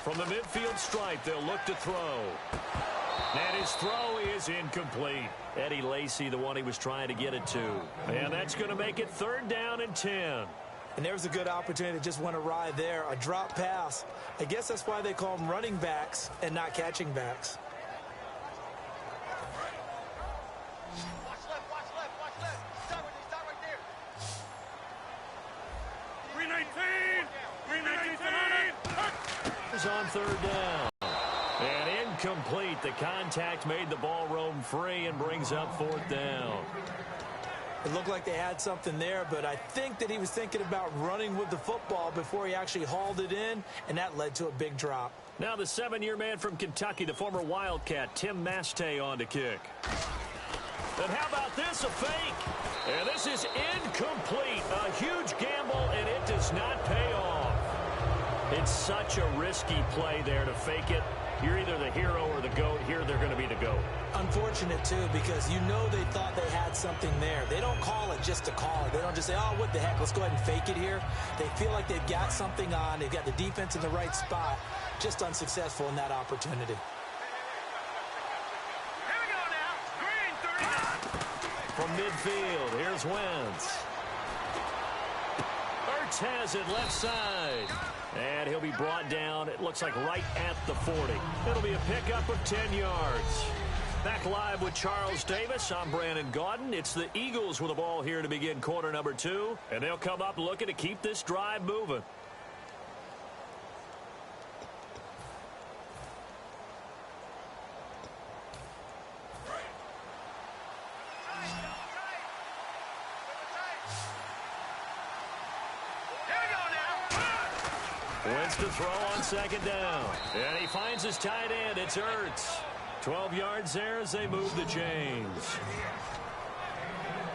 From the midfield stripe, they'll look to throw. And his throw is incomplete. Eddie Lacy, the one he was trying to get it to. And that's going to make it 3rd down and 10. And there's a good opportunity that just went awry there. A drop pass. I guess that's why they call them running backs and not catching backs. Watch left. Start right there. 319. Is on 3rd down. And incomplete. The contact made the ball roam free and brings up 4th down. It looked like they had something there, but I think that he was thinking about running with the football before he actually hauled it in, and that led to a big drop. Now the 7-year man from Kentucky, the former Wildcat, Tim Mastay, on to kick. And how about this, a fake? And this is incomplete. A huge gamble, and it does not pay off. It's such a risky play there to fake it. You're either the hero or the GOAT. Here they're going to be the GOAT. Unfortunate, too, because you know they thought they had something there. They don't call it just to call it. They don't just say, oh, what the heck, let's go ahead and fake it here. They feel like they've got something on. They've got the defense in the right spot. Just unsuccessful in that opportunity. Here we go now. Green 39. From midfield, here's Wentz. Ertz has it left side. And he'll be brought down, it looks like right at the 40. It'll be a pickup of 10 yards. Back live with Charles Davis. I'm Brandon Gaudin. It's the Eagles with the ball here to begin quarter number 2. And they'll come up looking to keep this drive moving. Wentz to throw on 2nd down. And he finds his tight end. It's Ertz. 12 yards there as they move the chains.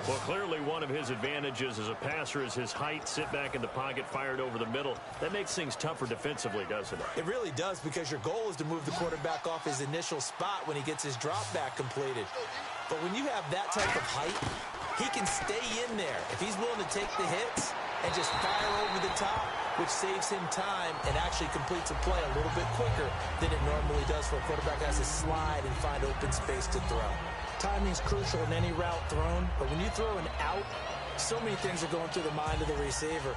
Well, clearly one of his advantages as a passer is his height. Sit back in the pocket, fired over the middle. That makes things tougher defensively, doesn't it? It really does, because your goal is to move the quarterback off his initial spot when he gets his drop back completed. But when you have that type of height, he can stay in there. If he's willing to take the hits and just fire over the top, which saves him time and actually completes a play a little bit quicker than it normally does for a quarterback that has to slide and find open space to throw. Timing is crucial in any route thrown, but when you throw an out, so many things are going through the mind of the receiver.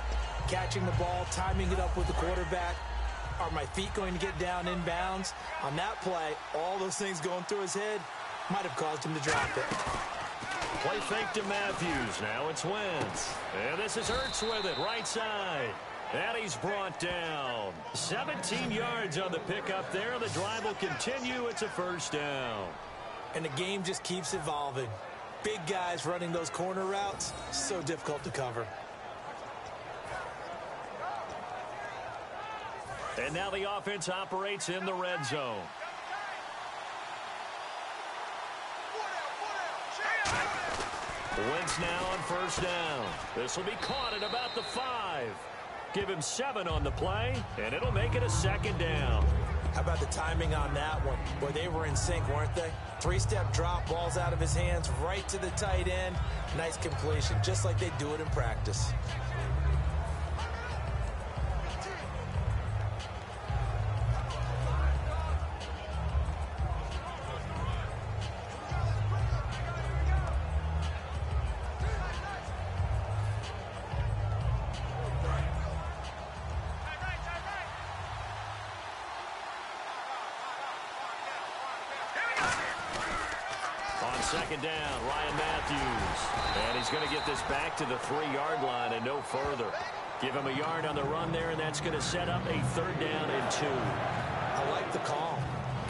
Catching the ball, timing it up with the quarterback. Are my feet going to get down in bounds? On that play, all those things going through his head might have caused him to drop it. Play fake to Matthews. Now it's Wentz. And this is Ertz with it, right side. And he's brought down. 17 yards on the pickup there. The drive will continue. It's a 1st down. And the game just keeps evolving. Big guys running those corner routes, so difficult to cover. And now the offense operates in the red zone. Wentz now on 1st down. This will be caught at about the 5. Give him 7 on the play, and it'll make it a 2nd down. How about the timing on that one? Boy, they were in sync, weren't they? 3-step drop, balls out of his hands, right to the tight end. Nice completion, just like they do it in practice. On 2nd down, Ryan Matthews. And he's going to get this back to the 3-yard line and no further. Give him a yard on the run there, and that's going to set up a 3rd down and 2. I like the call.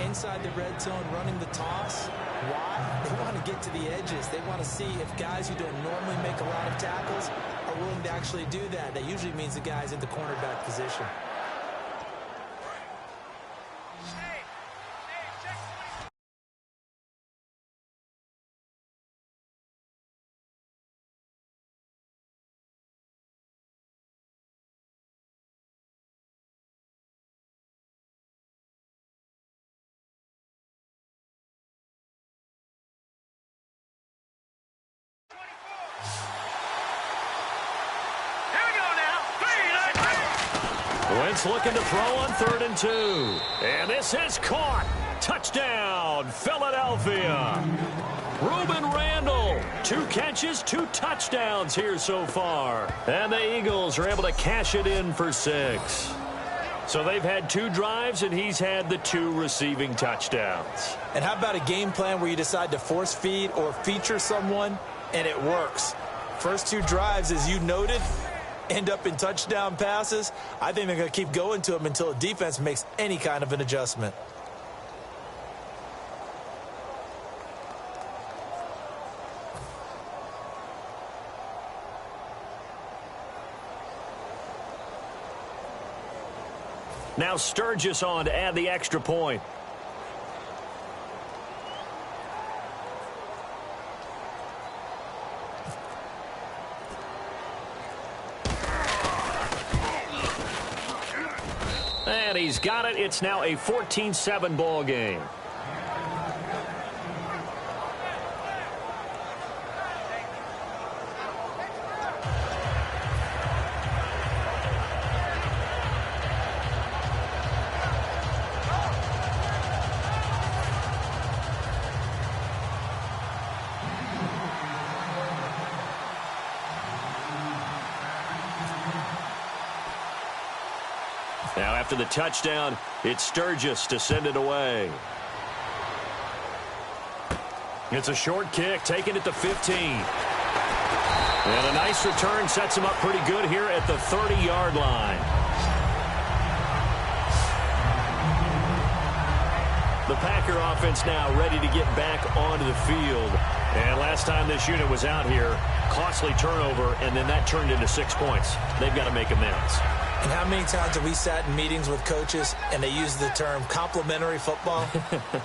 Inside the red zone, running the toss. Why? They want to get to the edges. They want to see if guys who don't normally make a lot of tackles are willing to actually do that. That usually means the guy's in the cornerback position. Here we Wentz looking to throw on 3rd and 2. And this is caught. Touchdown, Philadelphia. Reuben Randall, 2 catches, 2 touchdowns here so far. And the Eagles are able to cash it in for 6. So they've had 2 drives, and he's had the 2 receiving touchdowns. And how about a game plan where you decide to force feed or feature someone, and it works? First 2 drives, as you noted, end up in touchdown passes. I think they're going to keep going to them until the defense makes any kind of an adjustment. Now Sturgis on to add the extra point. And he's got it. It's now a 14-7 ball game. Now after the touchdown, it's Sturgis to send it away. It's a short kick, taking it to 15. And a nice return sets him up pretty good here at the 30-yard line. The Packer offense now ready to get back onto the field. And last time this unit was out here, costly turnover, and then that turned into 6 points. They've got to make amends. And how many times have we sat in meetings with coaches and they use the term complementary football?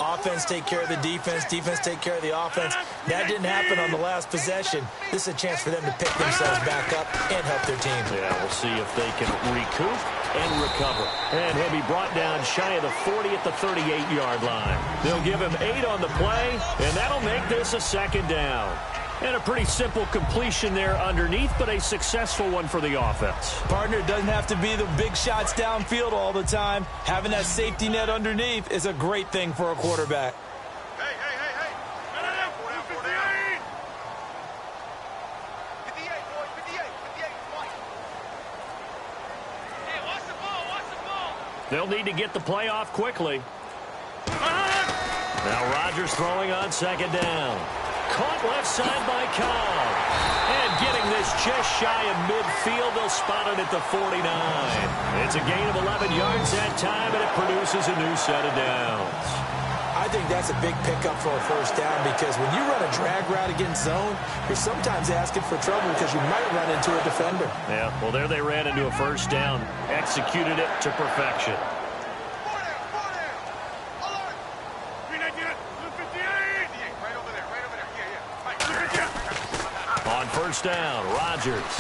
Offense take care of the defense, defense take care of the offense. That didn't happen on the last possession. This is a chance for them to pick themselves back up and help their team. Yeah, we'll see if they can recoup and recover. And he'll be brought down shy of the 40 at the 38-yard line. They'll give him 8 on the play, and that'll make this a 2nd down. And a pretty simple completion there underneath, but a successful one for the offense. Partner, it doesn't have to be the big shots downfield all the time. Having that safety net underneath is a great thing for a quarterback. Hey. No. 58. 58, boys. 58. Come on. Hey, watch the ball. They'll need to get the play off quickly. Now Rodgers throwing on 2nd down. Caught left side by Cobb. And getting this just shy of midfield, they'll spot it at the 49. It's a gain of 11 yards that time, and it produces a new set of downs. I think that's a big pickup for a 1st down because when you run a drag route against zone, you're sometimes asking for trouble because you might run into a defender. Yeah, well, there they ran into a 1st down, executed it to perfection. On 1st down, Rodgers.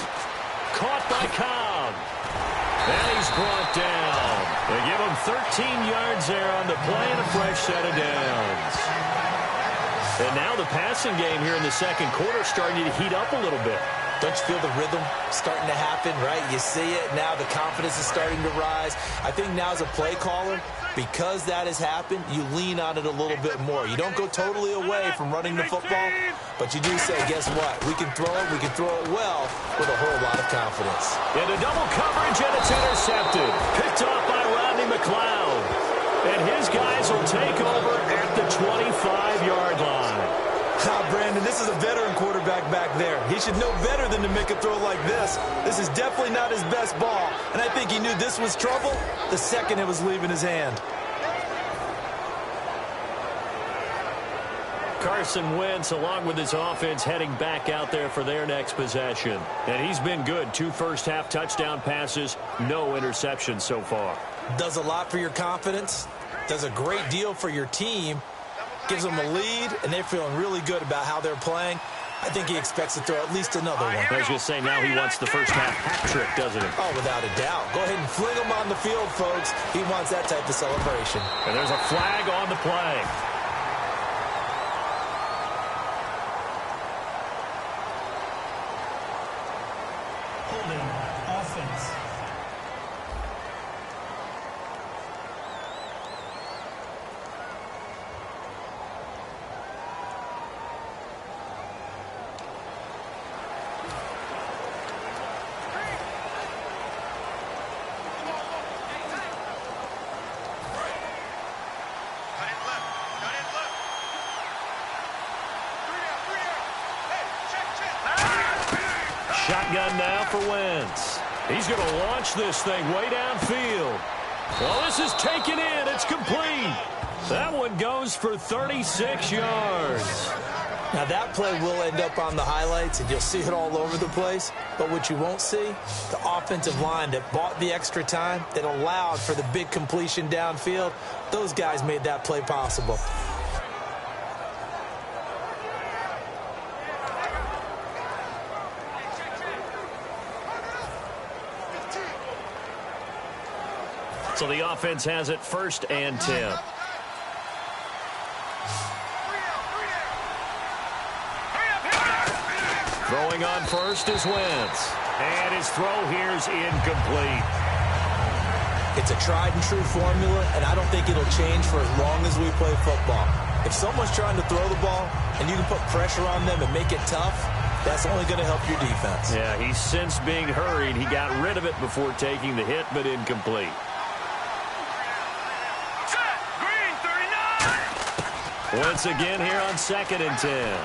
Caught by Cobb. And he's brought down. They give him 13 yards there on the play and a fresh set of downs. And now the passing game here in the 2nd quarter starting to heat up a little bit. Don't you feel the rhythm starting to happen, right? You see it. Now the confidence is starting to rise. I think now as a play caller, because that has happened, you lean on it a little bit more. You don't go totally away from running the football, but you do say, guess what? We can throw it well with a whole lot of confidence. Into double coverage, and it's intercepted. Picked off by Rodney McLeod. And his guys will take over at the 25-yard line. Brandon, this is a veteran quarterback back there. He should know better than to make a throw like this. This is definitely not his best ball, and I think he knew this was trouble the second it was leaving his hand. Carson Wentz, along with his offense, heading back out there for their next possession. And he's been good. 2 first-half touchdown passes, no interceptions so far. Does a lot for your confidence, does a great deal for your team, gives them a lead, and they're feeling really good about how they're playing. I think he expects to throw at least another one. I was going to say, now he wants the first-half hat trick, doesn't he? Oh, without a doubt. Go ahead and fling him on the field, folks. He wants that type of celebration. And there's a flag on the play. Shotgun now for Wentz. He's going to launch this thing way downfield. Well, this is taken in. It's complete. That one goes for 36 yards. Now, that play will end up on the highlights, and you'll see it all over the place. But what you won't see, the offensive line that bought the extra time, that allowed for the big completion downfield, those guys made that play possible. So the offense has it 1st and 10. Throwing on first is Wentz. And his throw here's incomplete. It's a tried-and-true formula, and I don't think it'll change for as long as we play football. If someone's trying to throw the ball and you can put pressure on them and make it tough, that's only going to help your defense. Yeah, he's since being hurried. He got rid of it before taking the hit, but incomplete. Once again here on 2nd and 10.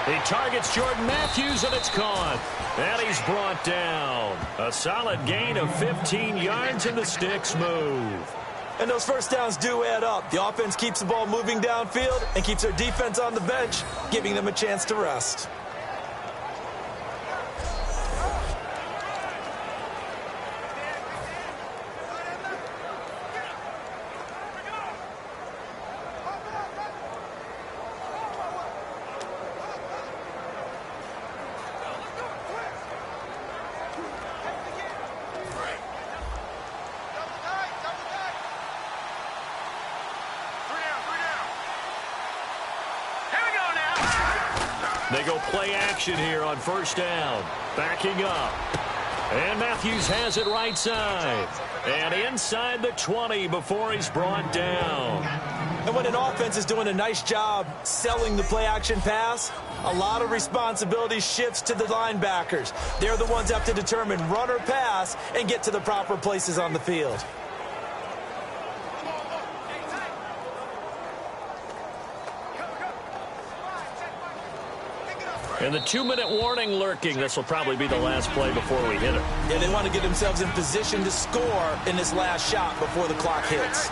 He targets Jordan Matthews, and it's caught. And he's brought down. A solid gain of 15 yards, and the sticks move. And those first downs do add up. The offense keeps the ball moving downfield and keeps their defense on the bench, giving them a chance to rest. They go play action here on 1st down. Backing up. And Matthews has it right side. And inside the 20 before he's brought down. And when an offense is doing a nice job selling the play action pass, a lot of responsibility shifts to the linebackers. They're the ones that have to determine run or pass and get to the proper places on the field. And the 2-minute warning lurking. This will probably be the last play before we hit it. Yeah, they want to get themselves in position to score in this last shot before the clock hits.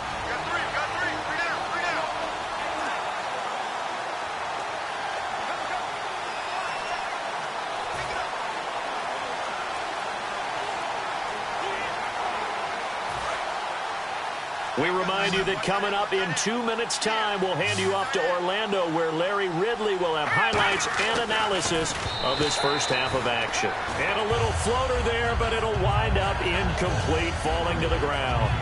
We remind you that coming up in 2 minutes' time, we'll hand you off to Orlando, where Larry Ridley will have highlights and analysis of this first half of action. And a little floater there, but it'll wind up incomplete, falling to the ground.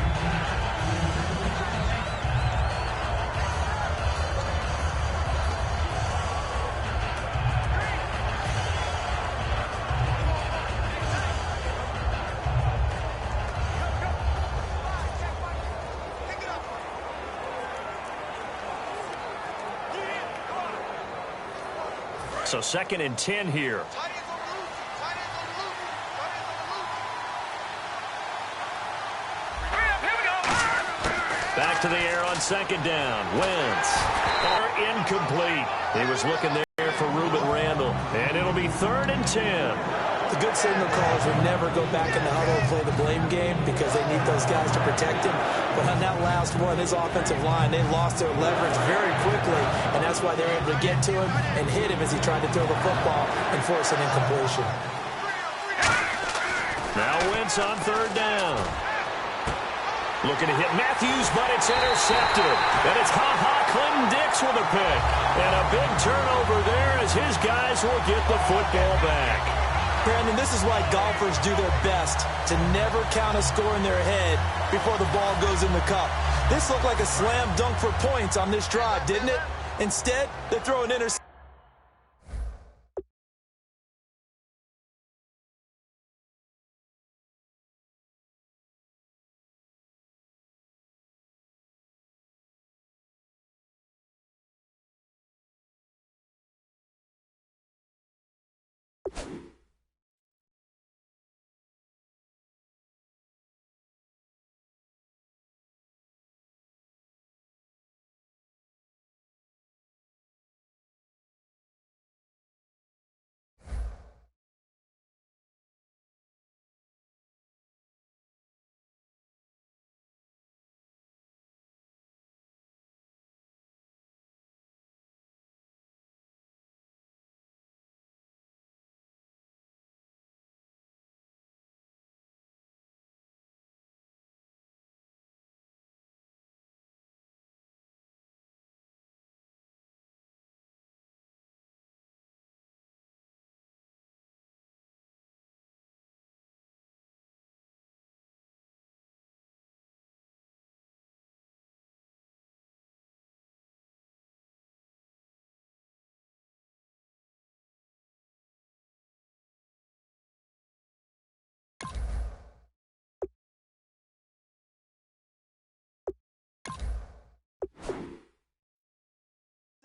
So 2nd and 10 here. Back to the air on 2nd down. Wentz. Incomplete. He was looking there for Reuben Randall. And it'll be 3rd and 10. The good signal callers would never go back in the huddle and play the blame game because they need those guys to protect him. But on that last one, his offensive line, they lost their leverage very quickly, and that's why they were able to get to him and hit him as he tried to throw the football and force an incompletion. Now Wentz on 3rd down. Looking to hit Matthews, but it's intercepted. And it's Clinton-Dix with a pick. And a big turnover there as his guys will get the football back. Brandon, this is why golfers do their best to never count a score in their head before the ball goes in the cup. This looked like a slam dunk for points on this drive, didn't it? Instead, they throw an interception.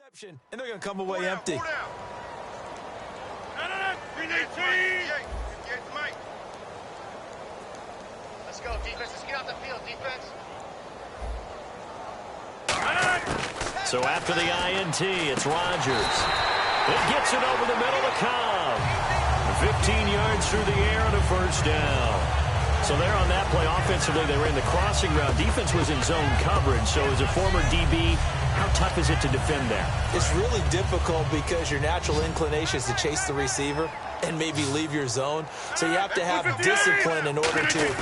And they're going to come away empty. No. We need team. Let's go, defense. Let's get off the field, defense. So after the INT, it's Rodgers. It gets it over the middle to Cobb. 15 yards through the air and a first down. So there on that play, offensively, they were in the crossing route. Defense was in zone coverage. So as a former DB, how tough is it to defend that? It's really difficult because your natural inclination is to chase the receiver and maybe leave your zone. So you have to have discipline in order to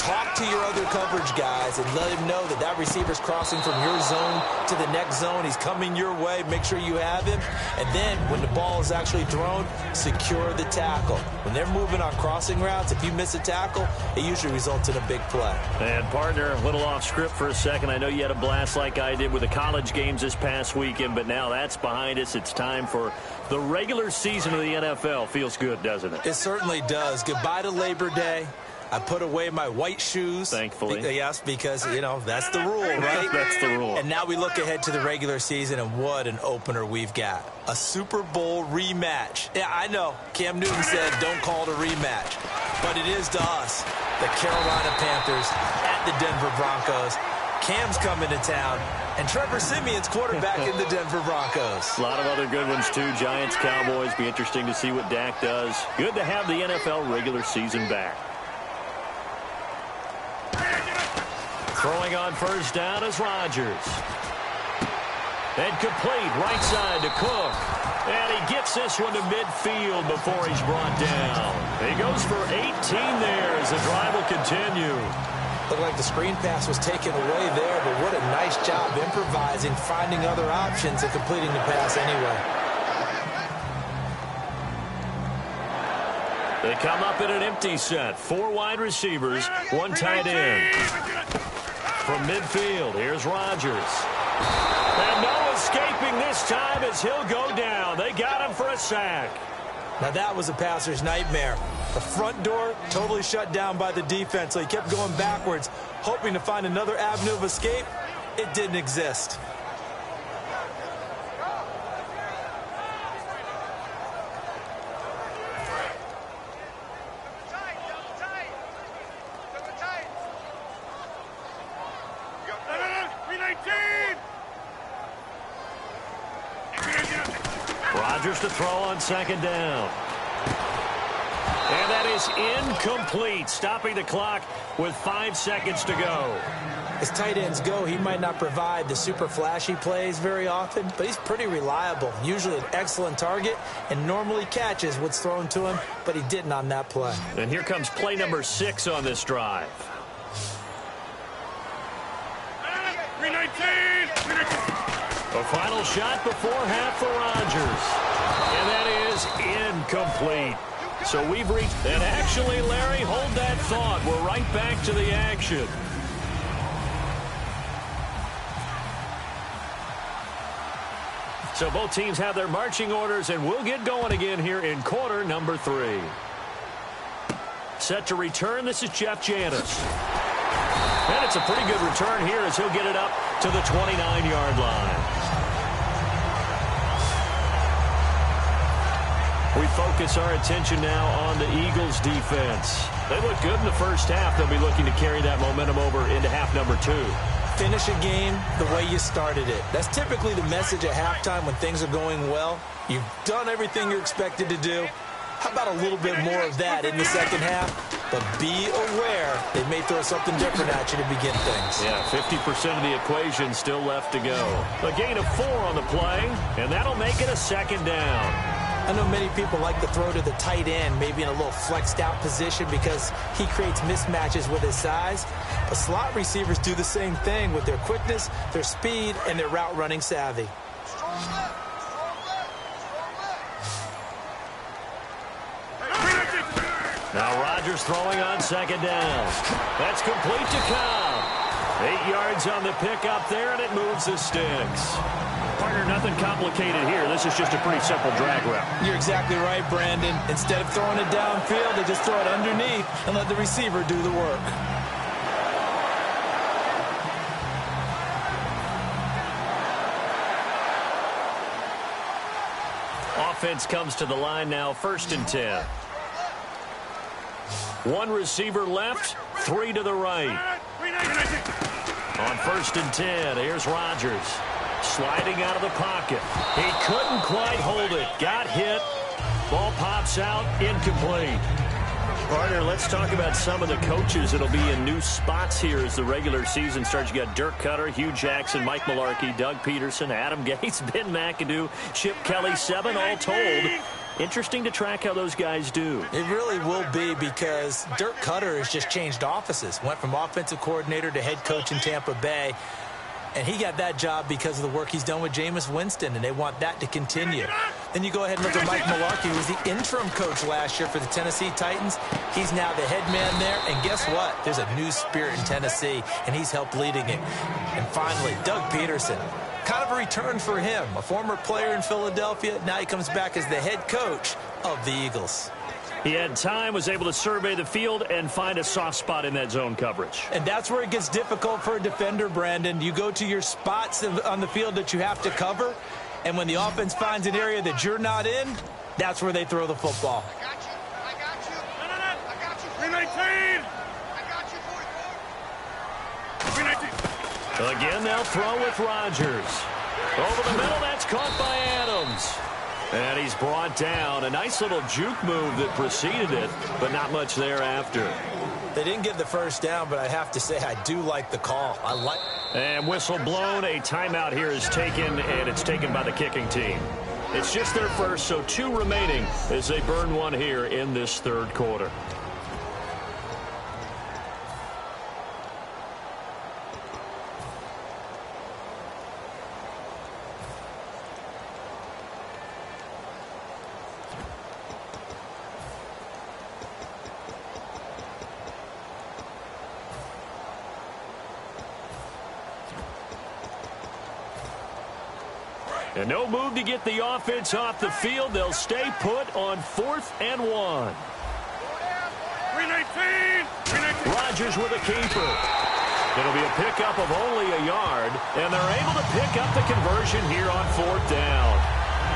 talk to your other coverage guys and let him know that that receiver's crossing from your zone to the next zone. He's coming your way. Make sure you have him. And then when the ball is actually thrown, secure the tackle. When they're moving on crossing routes, if you miss a tackle, it usually results in a big play. And partner, a little off script for a second. I know you had a blast like I did with the college games this past weekend, but now that's behind us. It's time for the regular season of the NFL. Feels good, doesn't it? It certainly does. Goodbye to Labor Day. I put away my white shoes. Thankfully. Yes, because, you know, that's the rule, right? That's the rule. And now we look ahead to the regular season, and what an opener we've got. A Super Bowl rematch. Yeah, I know. Cam Newton said don't call it a rematch. But it is to us, the Carolina Panthers at the Denver Broncos. Cam's coming to town, and Trevor Siemian's quarterbacking the Denver Broncos. A lot of other good ones, too. Giants, Cowboys. Be interesting to see what Dak does. Good to have the NFL regular season back. Throwing on first down is Rodgers. And complete right side to Cook. And he gets this one to midfield before he's brought down. He goes for 18 there as the drive will continue. Looked like the screen pass was taken away there, but what a nice job improvising, finding other options, and completing the pass anyway. They come up in an empty set. 4 wide receivers, 1 tight end. From midfield, here's Rodgers. And no escaping this time as he'll go down. They got him for a sack. Now that was a passer's nightmare. The front door totally shut down by the defense, so he kept going backwards, hoping to find another avenue of escape. It didn't exist. Rodgers to throw on second down. And that is incomplete, stopping the clock with 5 seconds to go. As tight ends go, he might not provide the super flashy plays very often, but he's pretty reliable, usually an excellent target, and normally catches what's thrown to him, but he didn't on that play. And here comes play number 6 on this drive. A final shot before half for Rodgers. And that is incomplete. So we've reached, and actually, Larry, hold that thought. We're right back to the action. So both teams have their marching orders, and we'll get going again here in quarter number 3. Set to return, this is Jeff Janis. And it's a pretty good return here as he'll get it up to the 29-yard line. We focus our attention now on the Eagles' defense. They look good in the first half. They'll be looking to carry that momentum over into half number 2. Finish a game the way you started it. That's typically the message at halftime when things are going well. You've done everything you're expected to do. How about a little bit more of that in the second half? But be aware they may throw something different at you to begin things. Yeah, 50% of the equation still left to go. A gain of 4 on the play, and that'll make it a second down. I know many people like to throw to the tight end, maybe in a little flexed out position because he creates mismatches with his size. But slot receivers do the same thing with their quickness, their speed, and their route running savvy. Now Rodgers throwing on second down. That's complete to Cobb. 8 yards on the pickup there, and it moves the sticks. Partner, nothing complicated here. This is just a pretty simple drag route. You're exactly right, Brandon. Instead of throwing it downfield, they just throw it underneath and let the receiver do the work. offense comes to the line now, 1st and 10. One receiver left, 3 to the right. On 1st and 10, here's Rodgers. Sliding out of the pocket. He couldn't quite hold it. Got hit. Ball pops out, incomplete. Partner, let's talk about some of the coaches that'll be in new spots here as the regular season starts. You got Dirk Cutter, Hugh Jackson, Mike Mularkey, Doug Peterson, Adam Gates, Ben McAdoo, Chip Kelly, 7 all told. Interesting to track how those guys do. It really will be, because Dirk Cutter has just changed offices. Went from offensive coordinator to head coach in Tampa Bay. And he got that job because of the work he's done with Jameis Winston, and they want that to continue. Then you go ahead and look at Mike Mularkey, who was the interim coach last year for the Tennessee Titans. He's now the head man there, and guess what? There's a new spirit in Tennessee, and he's helped leading it. And finally, Doug Peterson. Kind of a return for him. A former player in Philadelphia, now he comes back as the head coach of the Eagles. He had time, was able to survey the field and find a soft spot in that zone coverage. And that's where it gets difficult for a defender, Brandon. You go to your spots on the field that you have to cover, and when the offense finds an area that you're not in, that's where they throw the football. I got you. I got you. No, no, no. I got you. 319. I got you, 44. 319. Again, they'll throw with Rodgers. Over the middle, that's caught by Adams. And he's brought down. A nice little juke move that preceded it, but not much thereafter. They didn't get the first down, but I have to say I do like the call. And whistle blown. A timeout here is taken, and it's taken by the kicking team. It's just their first, so 2 remaining as they burn one here in this 3rd quarter. And no move to get the offense off the field. They'll stay put on 4th and 1. 319. 319. Rodgers with a keeper. It'll be a pickup of only a yard, and they're able to pick up the conversion here on 4th down.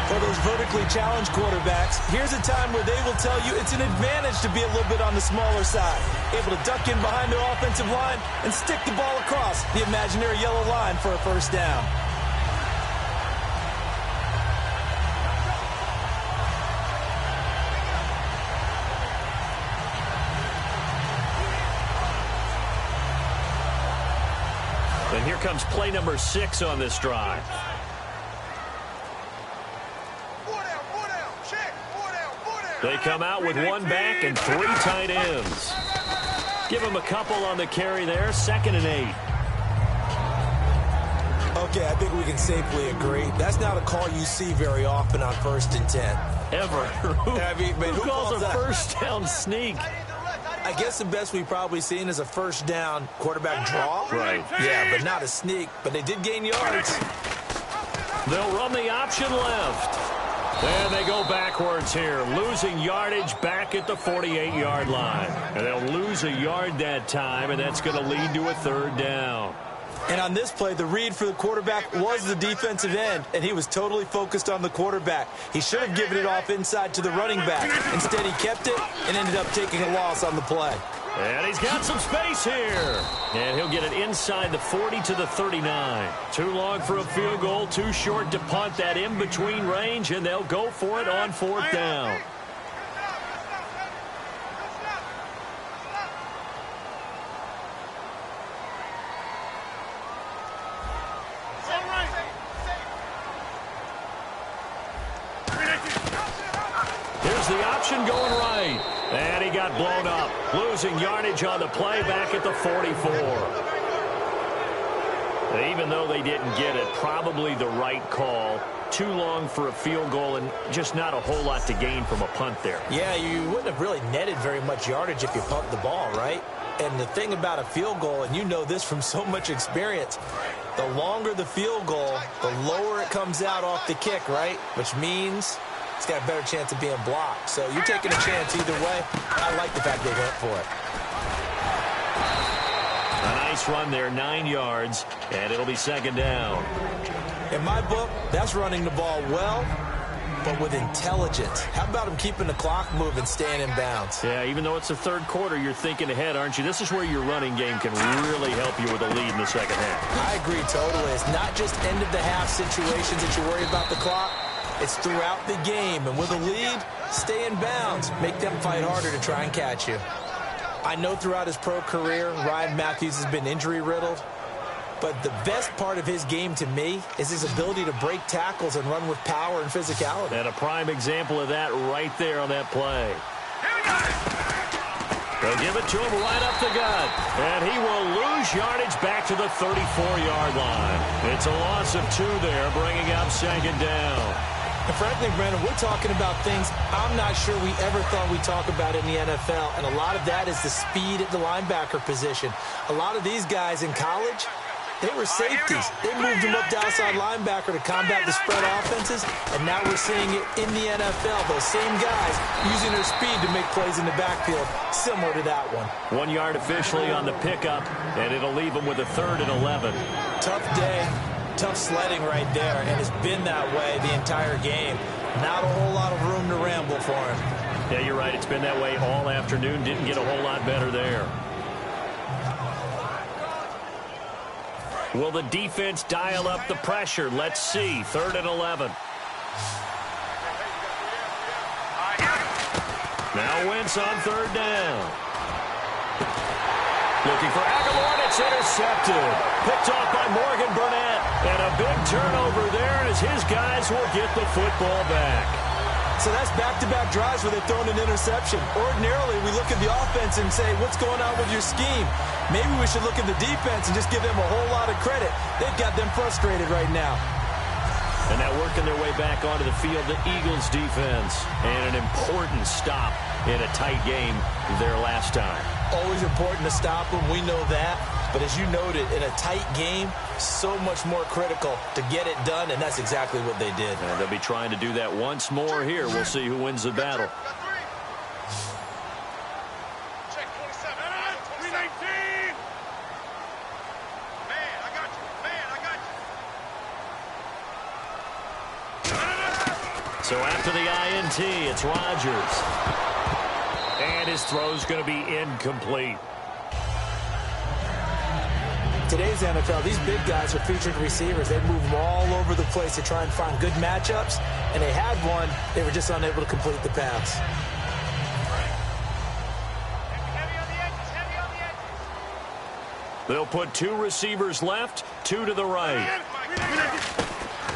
For those vertically challenged quarterbacks, here's a time where they will tell you it's an advantage to be a little bit on the smaller side. Able to duck in behind their offensive line and stick the ball across the imaginary yellow line for a 1st down. And here comes play number 6 on this drive. 4 down, 4 down. Check. 4 down, 4 down. They come out with 1 back and 3 tight ends. Give them a couple on the carry there. 2nd and 8. Okay, I think we can safely agree. That's not a call you see very often on 1st and 10. Ever. Who calls a that? 1st down sneak? I guess the best we've probably seen is a 1st down quarterback draw. Right. Yeah, but not a sneak. But they did gain yards. They'll run the option left. And they go backwards here, losing yardage back at the 48-yard line. And they'll lose a yard that time, and that's going to lead to a 3rd down. And on this play, the read for the quarterback was the defensive end, and he was totally focused on the quarterback. He should have given it off inside to the running back. Instead, he kept it and ended up taking a loss on the play. And he's got some space here. And he'll get it inside the 40 to the 39. Too long for a field goal, too short to punt that in-between range, and they'll go for it on 4th down. Here's the option going right. And he got blown up. Losing yardage on the play back at the 44. Even though they didn't get it, probably the right call. Too long for a field goal and just not a whole lot to gain from a punt there. Yeah, you wouldn't have really netted very much yardage if you pumped the ball, right? And the thing about a field goal, and you know this from so much experience, the longer the field goal, the lower it comes out off the kick, right? Which means it's got a better chance of being blocked. So you're taking a chance either way. I like the fact they went for it. A nice run there, 9 yards, and it'll be 2nd down. In my book, that's running the ball well but with intelligence. How about him keeping the clock moving, staying in bounds? Yeah, even though it's the third quarter, you're thinking ahead, aren't you? This is where your running game can really help you with a lead in the second half. I agree totally. It's not just end-of-the-half situations that you worry about the clock. It's throughout the game. And with a lead, stay in bounds. Make them fight harder to try and catch you. I know throughout his pro career, Ryan Matthews has been injury-riddled. But the best part of his game to me is his ability to break tackles and run with power and physicality. And a prime example of that right there on that play. They'll give it to him right up the gut. And he will lose yardage back to the 34-yard line. It's a loss of 2 there, bringing up second down. And frankly, Brandon, we're talking about things I'm not sure we ever thought we'd talk about in the NFL. And a lot of that is the speed at the linebacker position. A lot of these guys in college, they were safeties. They moved them up to outside linebacker to combat the spread offenses, and now we're seeing it in the NFL. Those same guys using their speed to make plays in the backfield, similar to that one. 1 yard officially on the pickup, and it'll leave them with a 3rd and 11. Tough day, tough sledding right there, and it's been that way the entire game. Not a whole lot of room to ramble for him. Yeah, you're right. It's been that way all afternoon. Didn't get a whole lot better there. Will the defense dial up the pressure? Let's see. 3rd and 11. Now Wentz on 3rd down. Looking for Aguilar, and it's intercepted. Picked off by Morgan Burnett. And a big turnover there as his guys will get the football back. So that's back-to-back drives where they've thrown an interception. Ordinarily, we look at the offense and say, what's going on with your scheme? Maybe we should look at the defense and just give them a whole lot of credit. They've got them frustrated right now. And now working their way back onto the field, the Eagles defense. And an important stop in a tight game their last time. Always important to stop them. We know that. But as you noted, in a tight game, so much more critical to get it done, and that's exactly what they did. And they'll be trying to do that once more here. We'll see who wins the battle. Check 27. 319. Man, I got you. Man, I got you. So after the INT, it's Rodgers. And his throw's going to be incomplete. Today's NFL, these big guys are featured receivers. They move them all over the place to try and find good matchups, and they had one. They were just unable to complete the pass. Heavy on the edges. Heavy on the edges. They'll put 2 receivers left, 2 to the right.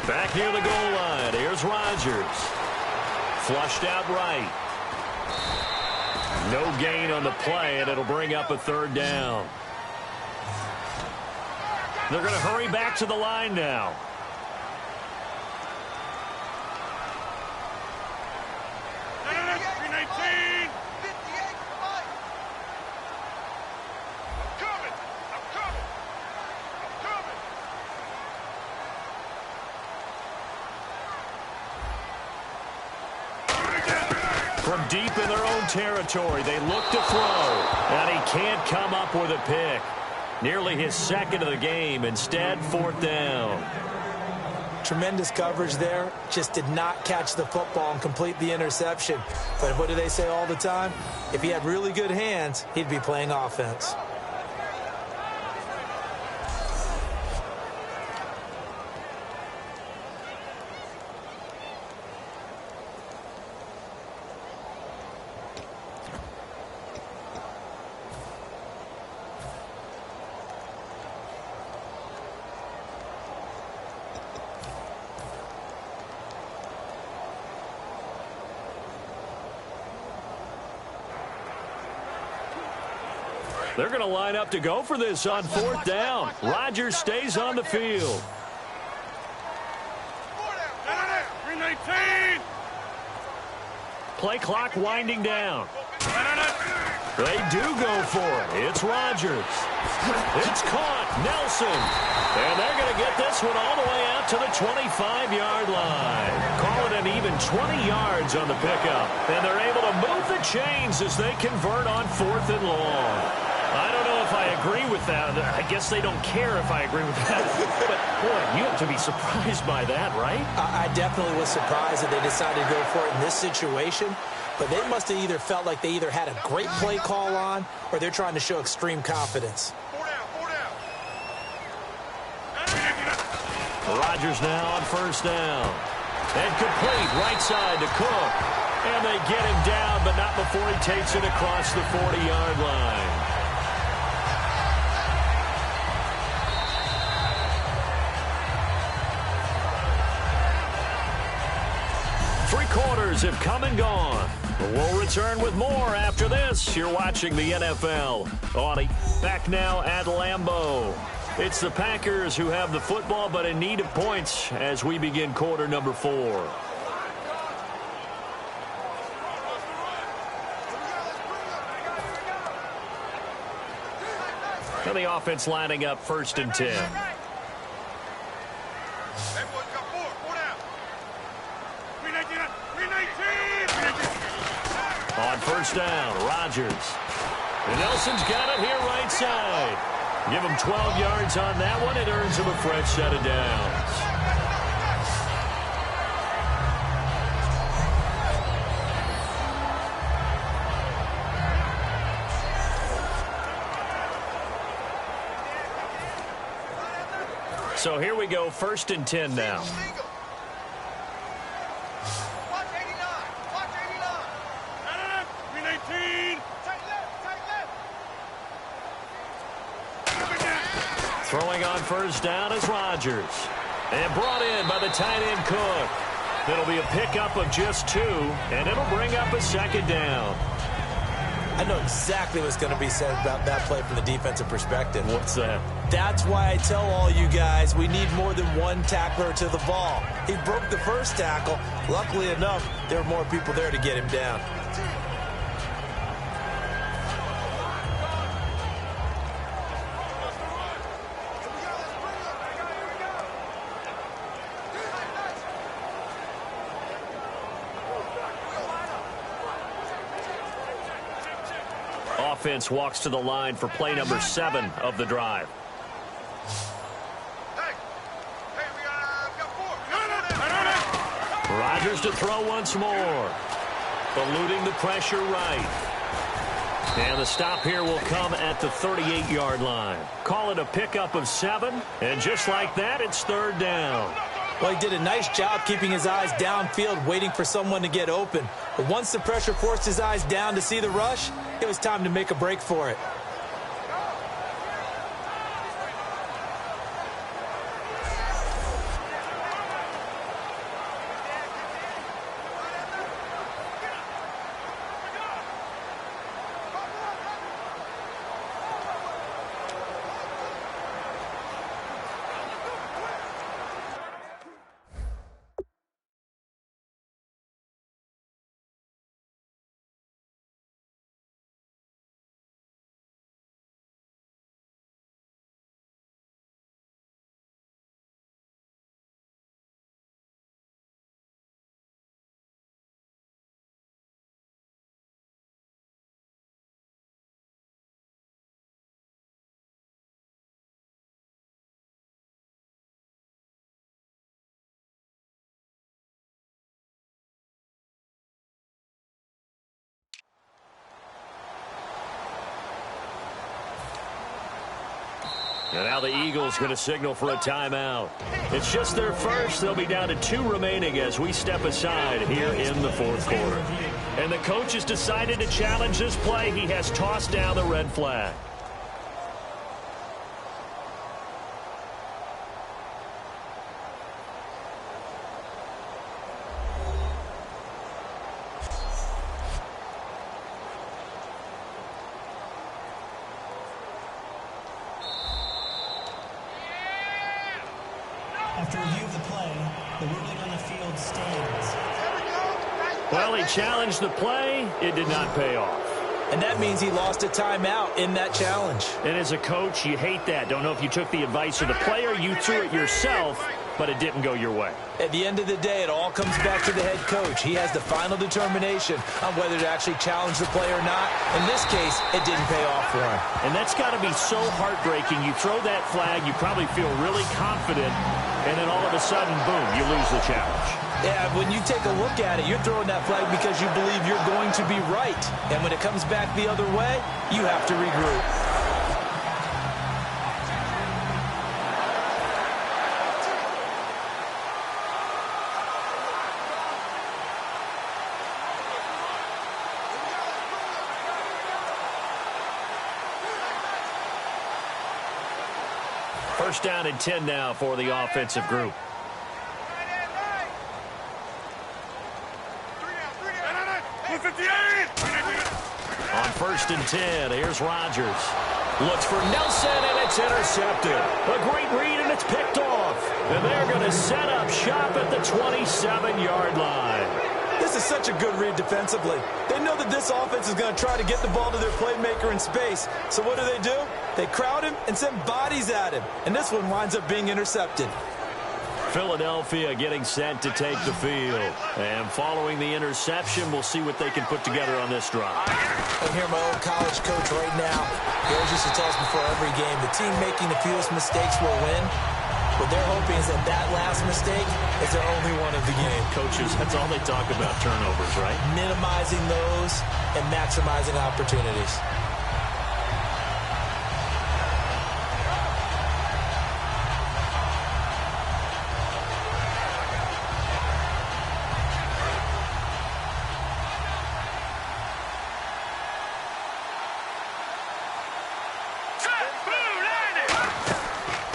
Back near the goal line. Here's Rodgers. Flushed out right. No gain on the play, and it'll bring up a 3rd down. They're going to hurry back to the line now. From deep in their own territory, they look to throw, and he can't come up with a pick. Nearly his 2nd of the game. Instead, 4th down. Tremendous coverage there. Just did not catch the football and complete the interception. But what do they say all the time? If he had really good hands, he'd be playing offense. They're going to line up to go for this on 4th down. Rodgers stays on the field. 319. Play clock winding down. They do go for it. It's Rodgers. It's caught. Nelson. And they're going to get this one all the way out to the 25-yard line. Call it an even 20 yards on the pickup. And they're able to move the chains as they convert on 4th and long. I don't know if I agree with that. I guess they don't care if I agree with that. But, boy, you have to be surprised by that, right? I definitely was surprised that they decided to go for it in this situation. But they must have either felt like they either had a great play call on or they're trying to show extreme confidence. Rodgers now on first down. And complete right side to Cook. And they get him down, but not before he takes it across the 40-yard line. Three quarters have come and gone. We'll return with more after this. You're watching the NFL. Back now at Lambeau. It's the Packers who have the football, but in need of points as we begin quarter number 4. And the offense lining up 1st and 10. On first down, Rodgers. And Nelson's got it here right side. Give him 12 yards on that one. It earns him a fresh set of downs. So here we go, 1st and 10 now. Throwing on first down is Rodgers. And brought in by the tight end Cook. It'll be a pickup of just 2, and it'll bring up a 2nd down. I know exactly what's going to be said about that play from the defensive perspective. What's that? That's why I tell all you guys we need more than one tackler to the ball. He broke the first tackle. Luckily enough, there were more people there to get him down. Offense walks to the line for play number 7 of the drive. Rodgers to throw once more. Eluding the pressure right. And the stop here will come at the 38-yard line. Call it a pickup of 7. And just like that, it's 3rd down. Well, he did a nice job keeping his eyes downfield, waiting for someone to get open. But once the pressure forced his eyes down to see the rush, it was time to make a break for it. And now the Eagles going to signal for a timeout. It's just their first. They'll be down to 2 remaining as we step aside here in the 4th quarter. And the coach has decided to challenge this play. He has tossed down the red flag. After review of the play, the ruling on the field stands. Well, he challenged the play. It did not pay off. And that means he lost a timeout in that challenge. And as a coach, you hate that. Don't know if you took the advice of the player, you threw it yourself, but it didn't go your way. At the end of the day, it all comes back to the head coach. He has the final determination on whether to actually challenge the play or not. In this case, it didn't pay off for him. And that's got to be so heartbreaking. You throw that flag, you probably feel really confident, and then all of a sudden, boom, you lose the challenge. Yeah, when you take a look at it, you're throwing that flag because you believe you're going to be right. And when it comes back the other way, you have to regroup. First down and 10 now for the offensive group. On first and 10, here's Rodgers. Looks for Nelson, and it's intercepted. A great read, and it's picked off. And they're going to set up shop at the 27-yard line. This is such a good read defensively. They know that this offense is going to try to get the ball to their playmaker in space. So what do? They crowd him and send bodies at him. And this one winds up being intercepted. Philadelphia getting set to take the field. And following the interception, we'll see what they can put together on this drive. I'm here, my old college coach right now. He always used to tell us before every game, the team making the fewest mistakes will win. What they're hoping is that that last mistake is their only one of the game. Coaches, that's all they talk about, turnovers, right? Minimizing those and maximizing opportunities.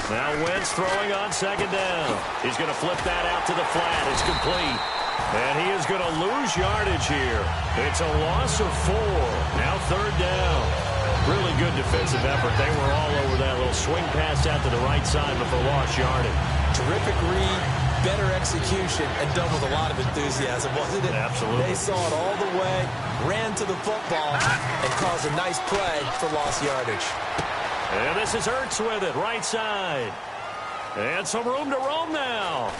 Now Wentz throwing on second down. He's going to flip that out to the flat. It's complete. And he is going to lose yardage here. It's a loss of 4. Now third down. Really good defensive effort. They were all over that little swing pass out to the right side, but for lost yardage. Terrific read, better execution, and done with a lot of enthusiasm, wasn't it? Absolutely. They saw it all the way, ran to the football, and caused a nice play for lost yardage. And this is Ertz with it, right side. And some room to roam now.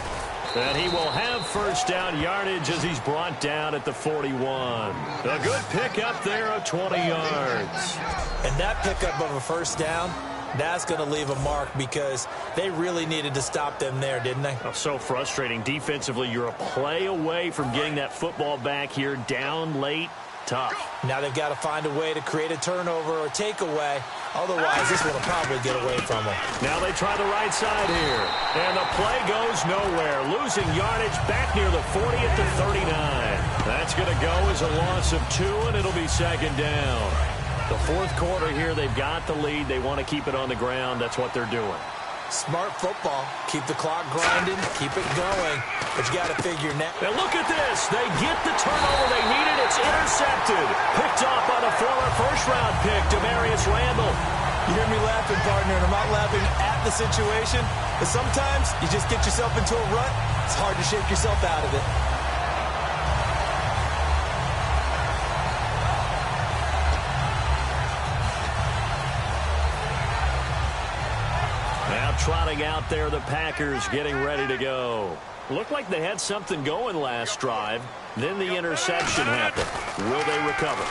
And he will have first down yardage as he's brought down at the 41. A good pickup there of 20 yards. And that pickup of a first down, that's going to leave a mark because they really needed to stop them there, didn't they? Oh, so frustrating. Defensively, you're a play away from getting that football back here down late. Tough. Now they've got to find a way to create a turnover or takeaway. Otherwise, this one will probably get away from them. Now they try the right side here. And the play goes nowhere. Losing yardage back near the 40 at the 39. That's going to go as a loss of 2, and it'll be second down. The fourth quarter here, they've got the lead. They want to keep it on the ground. That's what they're doing. Smart football. Keep the clock grinding. Keep it going. But you got to figure now. And look at this. They get the turnover they needed. It's intercepted. Picked off by the former first-round pick, Demarius Randall. You hear me laughing, partner, and I'm not laughing at the situation. But sometimes you just get yourself into a rut. It's hard to shake yourself out of it. Trotting out there, the Packers getting ready to go. Looked like they had something going last drive. Then the interception happened. Will they recover?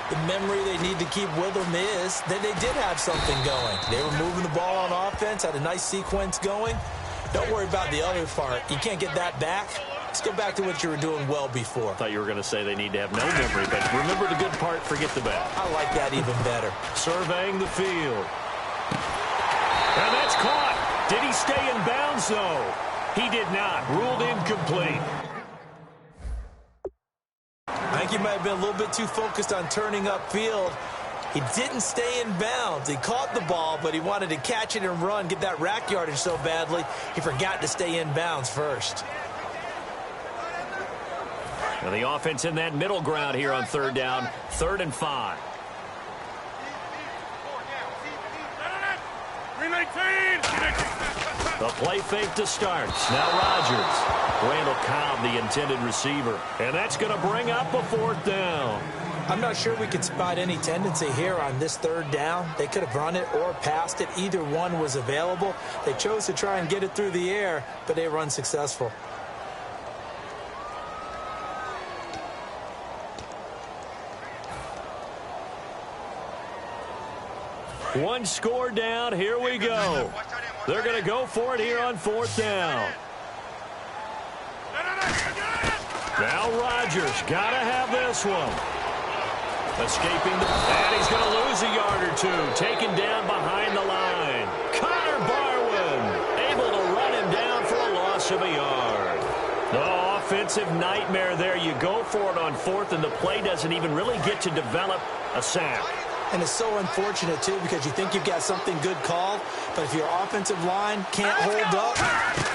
The memory they need to keep with them is that they did have something going. They were moving the ball on offense, had a nice sequence going. Don't worry about the other part. You can't get that back. Let's go back to what you were doing well before. I thought you were going to say they need to have no memory, but remember the good part, forget the bad. I like that even better. Surveying the field. And that's caught. Did he stay in bounds, though? He did not. Ruled incomplete. I think he might have been a little bit too focused on turning upfield. He didn't stay in bounds. He caught the ball, but he wanted to catch it and run, get that rack yardage so badly, he forgot to stay in bounds first. Now the offense in that middle ground here on third down, 3rd and 5. The play fake to start. Now Rodgers. Randall Cobb, the intended receiver. And that's going to bring up a 4th down. I'm not sure we could spot any tendency here on this third down. They could have run it or passed it. Either one was available. They chose to try and get it through the air, but they were unsuccessful. One score down. Here we go. They're going to go for it here on fourth down. Now Rodgers got to have this one. Escaping and he's going to lose a yard or two. Taken down behind the line. Connor Barwin able to run him down for a loss of a yard. The offensive nightmare there. You go for it on fourth, and the play doesn't even really get to develop a sack. And it's so unfortunate, too, because you think you've got something good called, but if your offensive line can't hold up,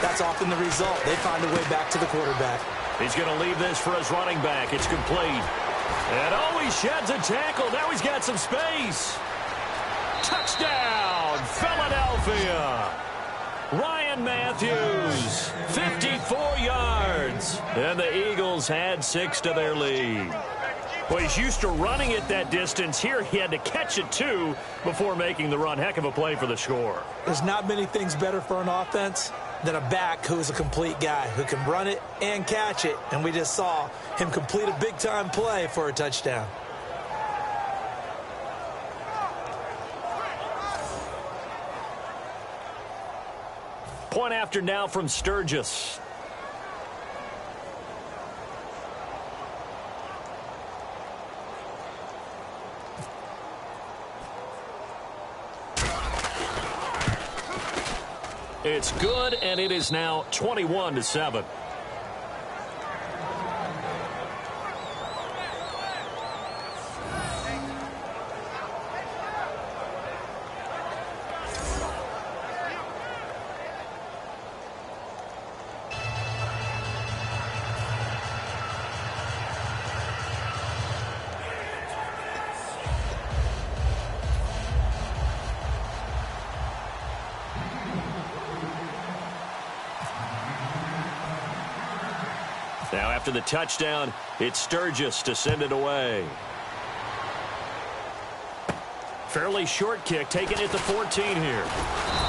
that's often the result. They find a way back to the quarterback. He's going to leave this for his running back. It's complete. And oh, he sheds a tackle. Now he's got some space. Touchdown, Philadelphia. Ryan Matthews, 54 yards. And the Eagles add 6 to their lead. Well, he's used to running it that distance. Here he had to catch it, too, before making the run. Heck of a play for the score. There's not many things better for an offense than a back who's a complete guy who can run it and catch it. And we just saw him complete a big-time play for a touchdown. Point after now from Sturgis. It's good, and it is now 21-7. Now after the touchdown, it's Sturgis to send it away. Fairly short kick, taking it to 14 here.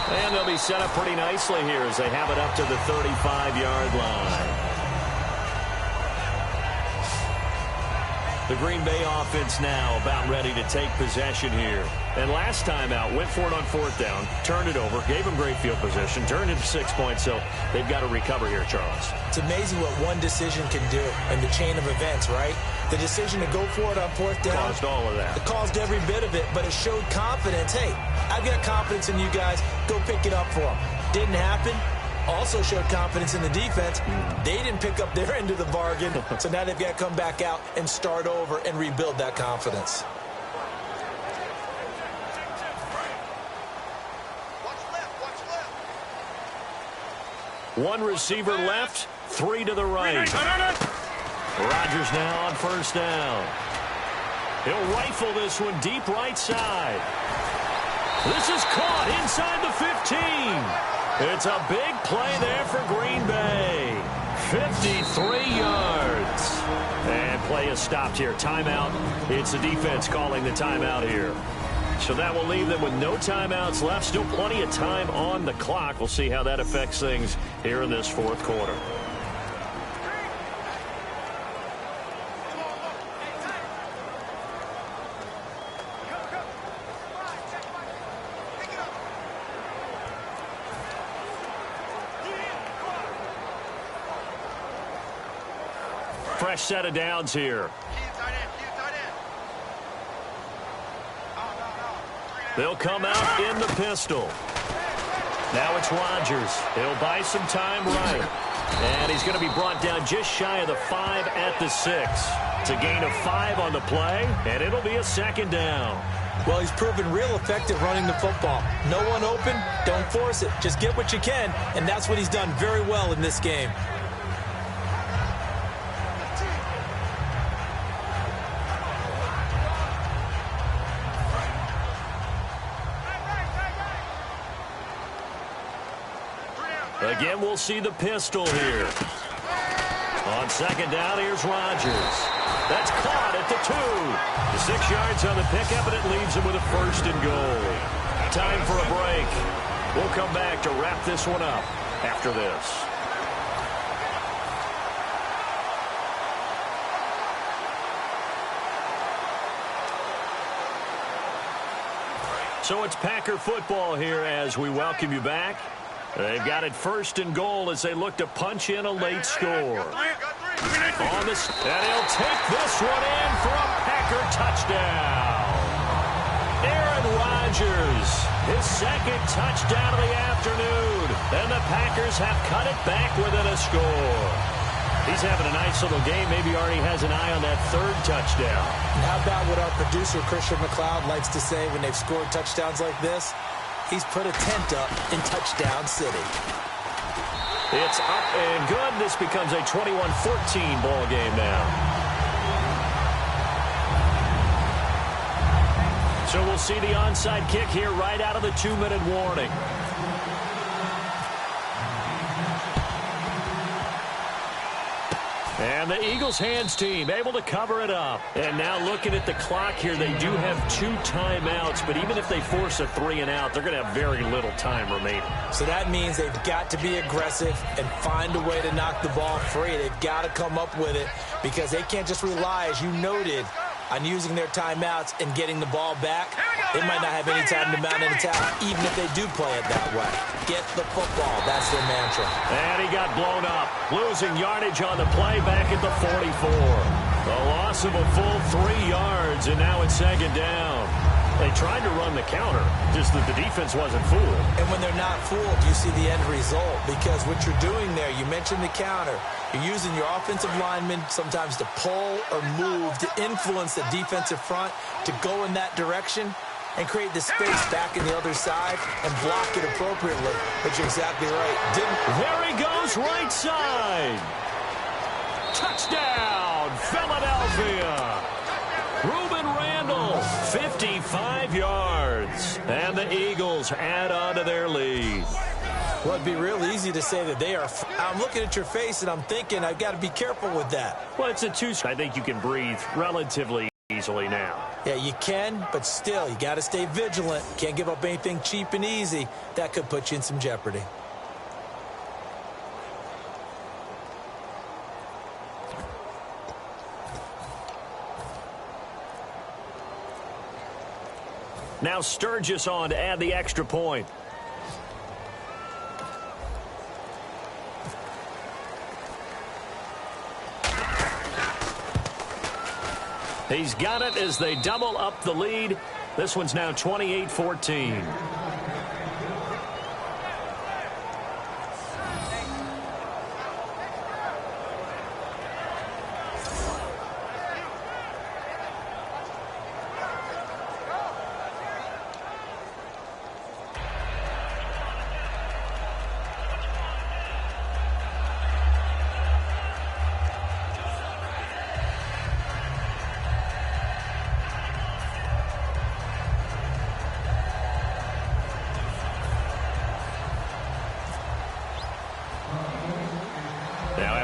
And they'll be set up pretty nicely here as they have it up to the 35-yard line. The Green Bay offense now about ready to take possession here. And last time out, went for it on fourth down, turned it over, gave them great field position, turned it to 6 points, so they've got to recover here, Charles. It's amazing what one decision can do in the chain of events, right? The decision to go for it on fourth down caused all of that. It caused every bit of it, but it showed confidence. Hey, I've got confidence in you guys. Go pick it up for them. Didn't happen. Also showed confidence in the defense. They didn't pick up their end of the bargain, so now they've got to come back out and start over and rebuild that confidence. One receiver left, 3 to the right. Rodgers now on first down. He'll rifle this one deep right side. This is caught inside the 15. It's a big play there for Green Bay. 53 yards. And play is stopped here. Timeout. It's the defense calling the timeout here. So that will leave them with no timeouts left. Still plenty of time on the clock. We'll see how that affects things here in this fourth quarter. Fresh set of downs here. They'll come out in the pistol. Now it's Rodgers. He'll buy some time right. And he's going to be brought down just shy of the 5 at the 6. It's a gain of 5 on the play, and it'll be a second down. Well, he's proven real effective running the football. No one open, don't force it. Just get what you can, and that's what he's done very well in this game. Again, we'll see the pistol here. On second down, here's Rodgers. That's caught at the 2. The 6 yards on the pickup, and it leaves him with a 1st and goal. Time for a break. We'll come back to wrap this one up after this. So it's Packer football here as we welcome you back. They've got it 1st and goal as they look to punch in a late score. And he'll take this one in for a Packer touchdown. Aaron Rodgers, his 2nd touchdown of the afternoon. And the Packers have cut it back within a score. He's having a nice little game. Maybe already has an eye on that 3rd touchdown. And how about what our producer, Christian McLeod, likes to say when they've scored touchdowns like this? He's put a tent up in Touchdown City. It's up and good. This becomes a 21-14 ball game now. So we'll see the onside kick here right out of the 2-minute warning. And the Eagles hands team able to cover it up. And now looking at the clock here, they do have 2 timeouts, but even if they force a 3 and out, they're going to have very little time remaining. So that means they've got to be aggressive and find a way to knock the ball free. They've got to come up with it because they can't just rely, as you noted, on using their timeouts and getting the ball back. They might not have any time to mount an attack, even if they do play it that way. Get the football. That's their mantra. And he got blown up, losing yardage on the play back at the 44. A loss of a full 3 yards, and now it's 2nd down. They tried to run the counter, just that the defense wasn't fooled. And when they're not fooled, you see the end result. Because what you're doing there, you mentioned the counter. You're using your offensive linemen sometimes to pull or move to influence the defensive front to go in that direction and create the space back in the other side and block it appropriately. But you're exactly right. There he goes, right side. Touchdown, Philadelphia. Reuben Randall, 55 yards. And the Eagles add on to their lead. Well, it'd be real easy to say that they are. I'm looking at your face, and I'm thinking I've got to be careful with that. Well, it's a 2. I think you can breathe relatively easily now. Yeah, you can, but still, you got to stay vigilant. Can't give up anything cheap and easy. That could put you in some jeopardy. Now Sturgis on to add the extra point. He's got it as they double up the lead. This one's now 28-14.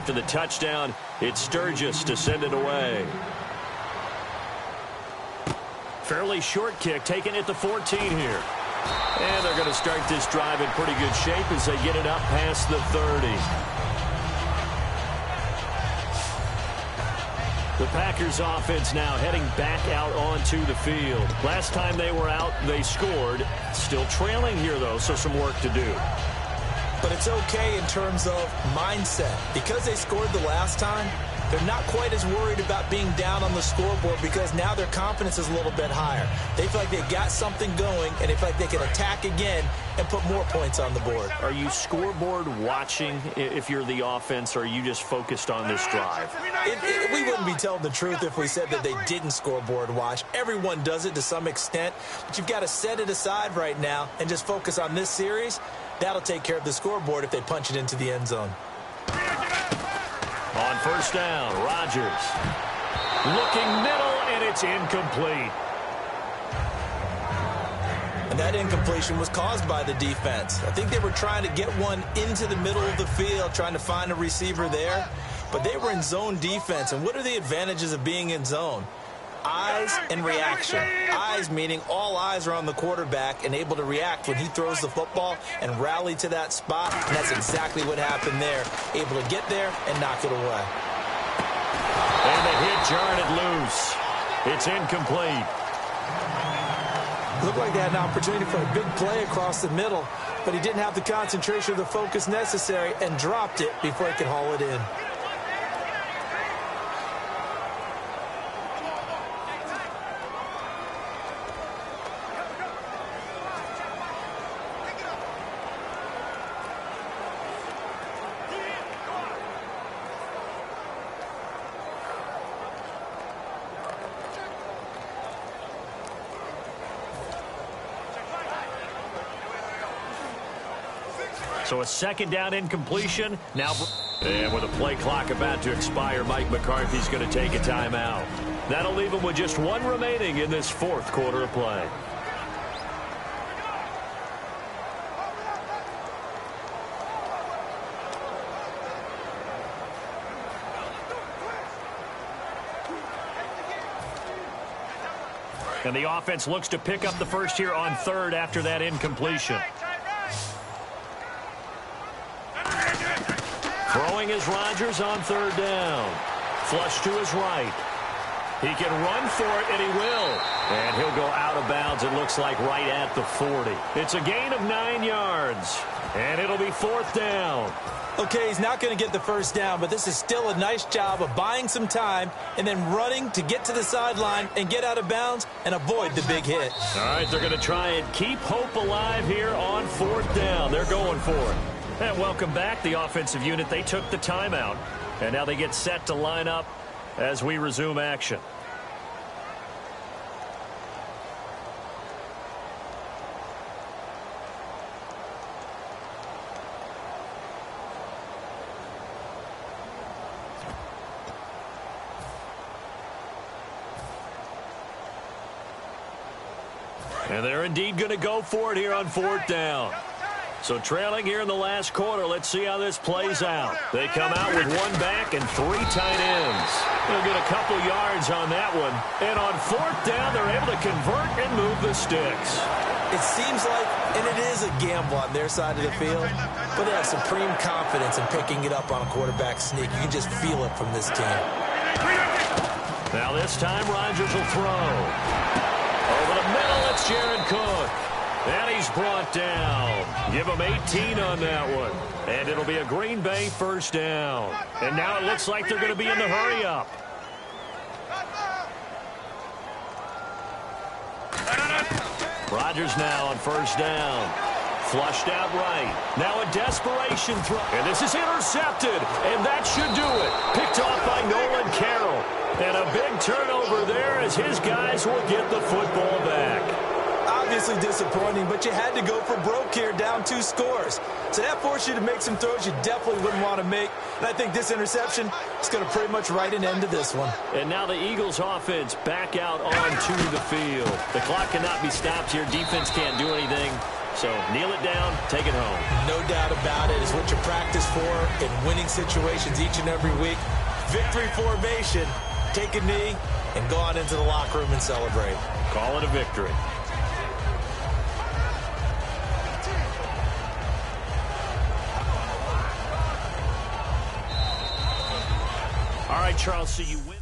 After the touchdown, it's Sturgis to send it away. Fairly short kick taken at the 14 here. And they're going to start this drive in pretty good shape as they get it up past the 30. The Packers offense now heading back out onto the field. Last time they were out, they scored. Still trailing here, though, so some work to do. But it's okay in terms of mindset. Because they scored the last time, they're not quite as worried about being down on the scoreboard because now their confidence is a little bit higher. They feel like they've got something going, and they feel like they can attack again and put more points on the board. Are you scoreboard watching if you're the offense, or are you just focused on this drive? We wouldn't be telling the truth if we said that they didn't scoreboard watch. Everyone does it to some extent, but you've got to set it aside right now and just focus on this series. That'll take care of the scoreboard if they punch it into the end zone. On first down, Rodgers. Looking middle, and it's incomplete. And that incompletion was caused by the defense. I think they were trying to get one into the middle of the field, trying to find a receiver there. but they were in zone defense. And what are the advantages of being in zone? Eyes and reaction. Eyes meaning all eyes are on the quarterback and able to react when he throws the football and rally to that spot. And that's exactly what happened there. Able to get there and knock it away. And the hit jarred it loose. It's incomplete. Looked like they had an opportunity for a big play across the middle, but he didn't have the concentration or the focus necessary and dropped it before he could haul it in. So a second down incompletion. Now, and with a play clock about to expire, Mike McCarthy's going to take a timeout. That'll leave him with just one remaining in this fourth quarter of play. And the offense looks to pick up the first here on third after that incompletion. Throwing is Rodgers on third down. Flush to his right. He can run for it, and he will. And he'll go out of bounds, it looks like, right at the 40. It's a gain of 9 yards, and it'll be fourth down. Okay, he's not going to get the first down, but this is still a nice job of buying some time and then running to get to the sideline and get out of bounds and avoid the big hit. All right, they're going to try and keep hope alive here on fourth down. They're going for it. And welcome back, the offensive unit. They took the timeout, and now they get set to line up as we resume action. And they're indeed going to go for it here on fourth down. So trailing here in the last quarter, let's see how this plays out. They come out with one back and 3 tight ends. They'll get a couple yards on that one. And on fourth down, they're able to convert and move the sticks. It seems like, and it is a gamble on their side of the field, but they have supreme confidence in picking it up on a quarterback sneak. You can just feel it from this team. Now this time, Rodgers will throw. Over the middle, it's Jared Cook. And he's brought down. Give him 18 on that one. And it'll be a Green Bay first down. And now it looks like they're going to be in the hurry-up. Rodgers now on first down. Flushed out right. Now a desperation throw. And this is intercepted. And that should do it. Picked off by Nolan Carroll. And a big turnover there as his guys will get the football back. Obviously disappointing, but you had to go for broke here, down 2 scores. So that forced you to make some throws you definitely wouldn't want to make. And I think this interception is going to pretty much write an end to this one. And now the Eagles offense back out onto the field. The clock cannot be stopped here. Defense can't do anything. So kneel it down, take it home. No doubt about it. It's what you practice for in winning situations each and every week. Victory formation. Take a knee and go on into the locker room and celebrate. Call it a victory. All right, Charles, so you win.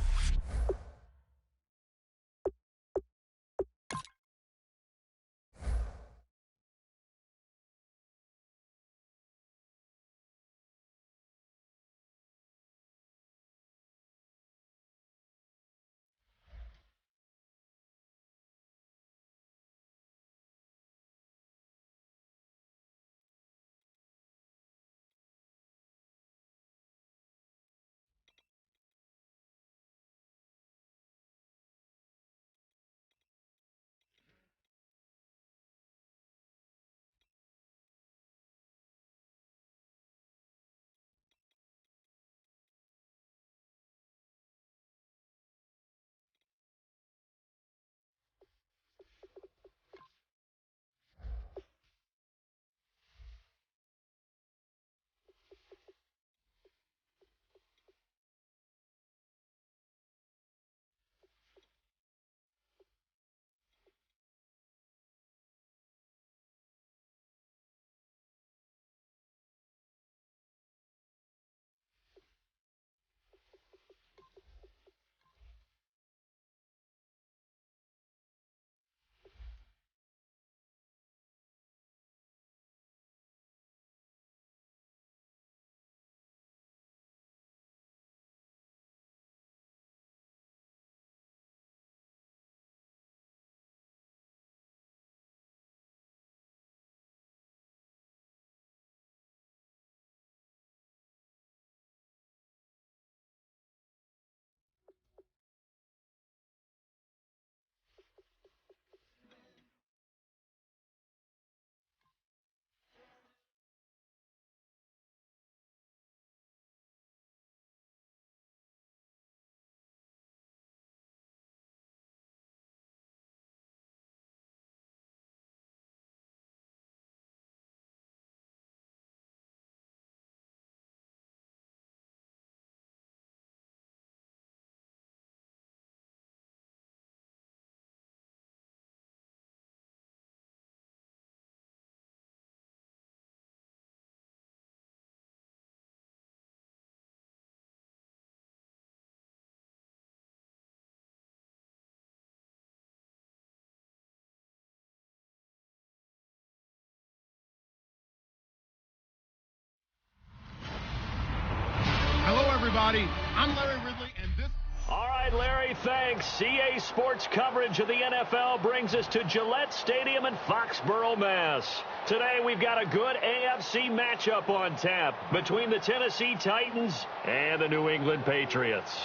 everybody. I'm Larry Ridley, and this... All right, Larry, thanks. CA Sports coverage of the NFL brings us to Gillette Stadium in Foxborough, Mass. Today, we've got a good AFC matchup on tap between the Tennessee Titans and the New England Patriots.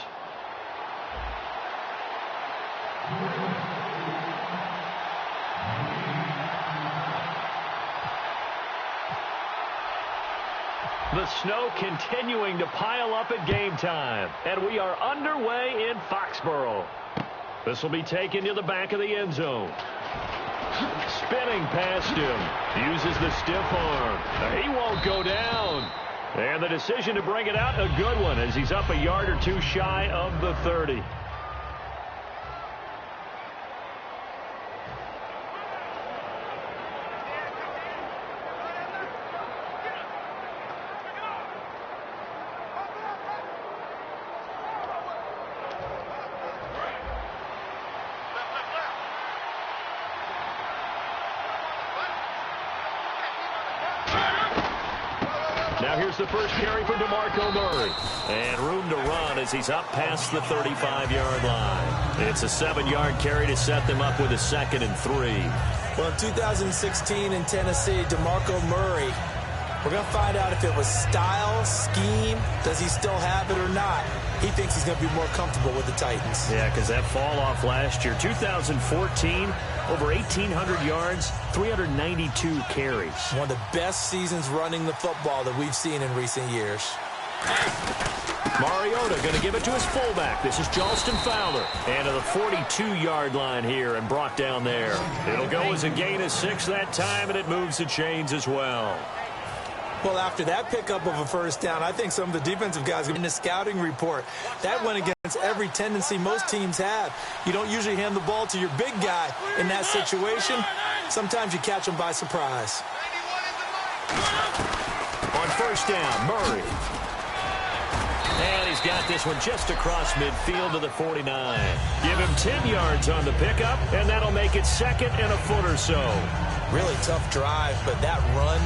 The snow continuing to pile up at game time, and we are underway in Foxborough. This will be taken to the back of the end zone. Spinning past him, uses the stiff arm. He won't go down. And the decision to bring it out, a good one, as he's up a yard or two shy of the 30. Now here's the first carry for DeMarco Murray. And room to run as he's up past the 35-yard line. It's a 7-yard carry to set them up with a 2nd and 3. Well, in 2016 in Tennessee, DeMarco Murray, we're going to find out if it was style, scheme, does he still have it or not. He thinks he's going to be more comfortable with the Titans. Yeah, because that fall off last year, 2014, over 1,800 yards, 392 carries. One of the best seasons running the football that we've seen in recent years. Mariota going to give it to his fullback. This is Charleston Fowler. And to the 42-yard line here and brought down there. It'll go as a gain of 6 that time, and it moves the chains as well. Well, after that pickup of a first down, I think some of the defensive guys in the scouting report, that went against every tendency most teams have. You don't usually hand the ball to your big guy in that situation. Sometimes you catch him by surprise. On first down, Murray. And he's got this one just across midfield to the 49. Give him 10 yards on the pickup, and that'll make it 2nd and a foot or so. Really tough drive, but that run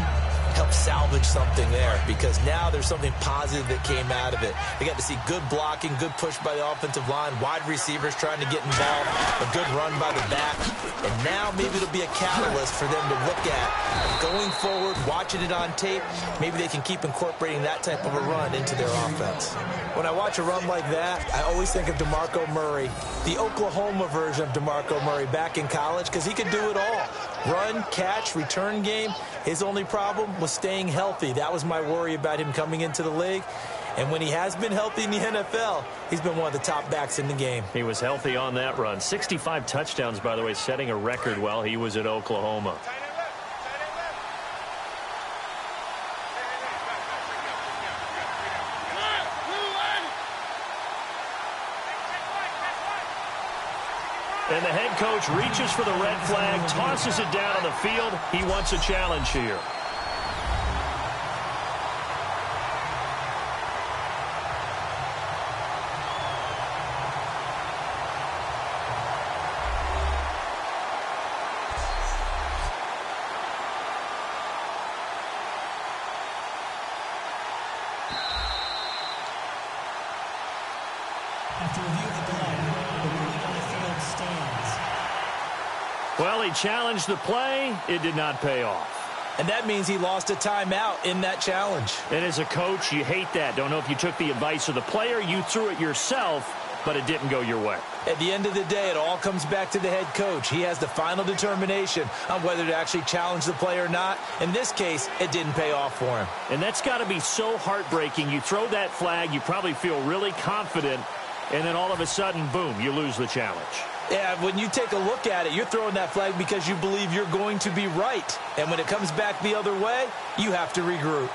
help salvage something there, because now there's something positive that came out of it. They got to see good blocking, good push by the offensive line, wide receivers trying to get involved, a good run by the back, and now maybe it'll be a catalyst for them to look at going forward, watching it on tape. Maybe they can keep incorporating that type of a run into their offense. When I watch a run like that, I always think of DeMarco Murray, the Oklahoma version of DeMarco Murray back in college, because he could do it all. Run, catch, return game. His only problem was staying healthy. That was my worry about him coming into the league. And when he has been healthy in the NFL, he's been one of the top backs in the game. He was healthy on that run. 65 touchdowns, by the way, setting a record while he was at Oklahoma. And the head coach reaches for the red flag, tosses it down on the field. He wants a challenge here. After review of the play, the ruling on the field stands. Well, he challenged the play. It did not pay off. And that means he lost a timeout in that challenge. And as a coach, you hate that. Don't know if you took the advice of the player, you threw it yourself, but it didn't go your way. At the end of the day, it all comes back to the head coach. He has the final determination on whether to actually challenge the play or not. In this case, it didn't pay off for him. And that's got to be so heartbreaking. You throw that flag, you probably feel really confident, and then all of a sudden, boom, you lose the challenge. Yeah, when you take a look at it, you're throwing that flag because you believe you're going to be right. And when it comes back the other way, you have to regroup.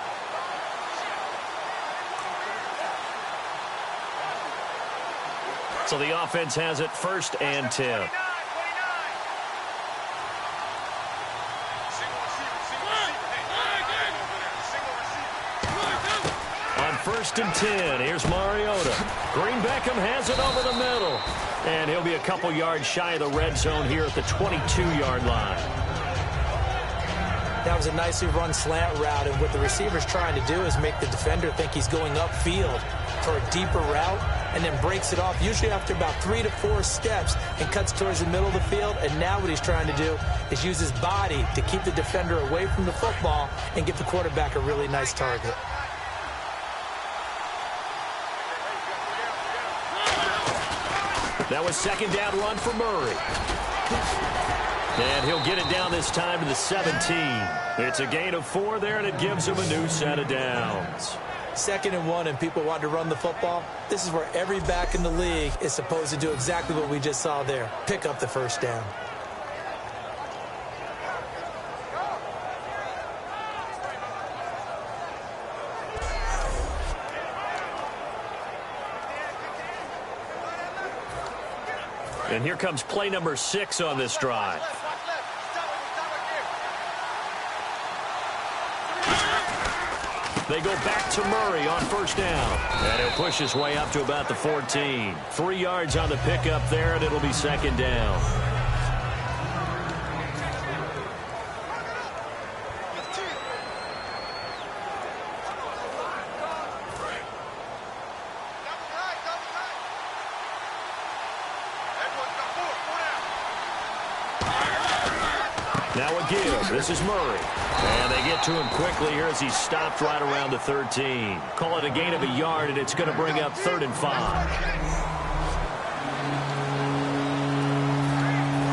So the offense has it 1st and 10. On 1st and 10, here's Mariota. Green Beckham has it over the middle. And he'll be a couple yards shy of the red zone here at the 22-yard line. That was a nicely run slant route, and what the receiver's trying to do is make the defender think he's going upfield. for a deeper route and then breaks it off, usually after about 3 to 4 steps, and cuts towards the middle of the field. And now what he's trying to do is use his body to keep the defender away from the football and give the quarterback a really nice target. That was second down run for Murray. And he'll get it down this time to the 17. It's a gain of 4 there, and it gives him a new set of downs. 2nd and 1, and people want to run the football. This is where every back in the league is supposed to do exactly what we just saw there. Pick up the first down. And here comes play number 6 on this drive. They go back to Murray on first down. And he'll push his way up to about the 14. 3 yards on the pickup there, and it'll be second down. Now a give. This is Murray. And they get to him quickly here as he's stopped right around the 13. Call it a gain of a yard, and it's going to bring up 3rd and 5.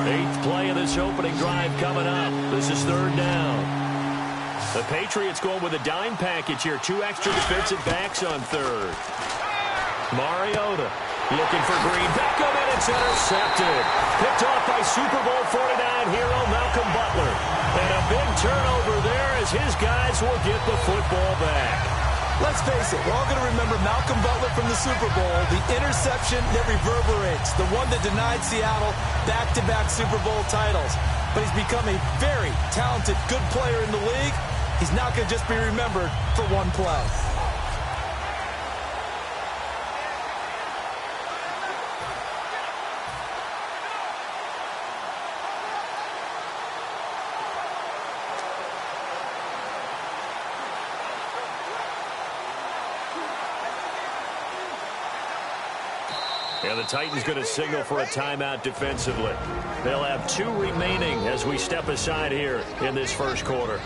8th play of this opening drive coming up. This is 3rd down. The Patriots going with a dime package here. 2 extra defensive backs on 3rd. Mariota looking for Green. Beckham, and it's intercepted. Picked off by Super Bowl 49 hero Malcolm Butler. And a big turnover there as his guys will get the football back. Let's face it, we're all going to remember Malcolm Butler from the Super Bowl, the interception that reverberates, the one that denied Seattle back-to-back Super Bowl titles. But he's become a very talented, good player in the league. He's not going to just be remembered for one play. And the Titans going to signal for a timeout defensively. They'll have 2 remaining as we step aside here in this first quarter.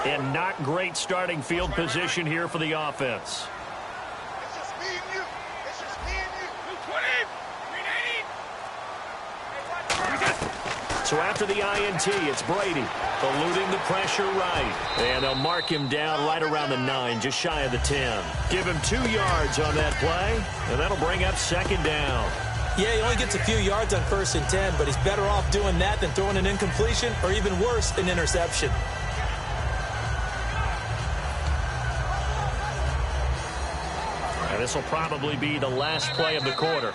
And not great starting field position here for the offense. It's just me and you. It's just me and you. 20. So after the INT, it's Brady eluding the pressure right. And they'll mark him down right around the 9, just shy of the 10. Give him 2 yards on that play, and that'll bring up second down. Yeah, he only gets a few yards on 1st and 10, but he's better off doing that than throwing an incompletion or even worse, an interception. This will probably be the last play of the quarter.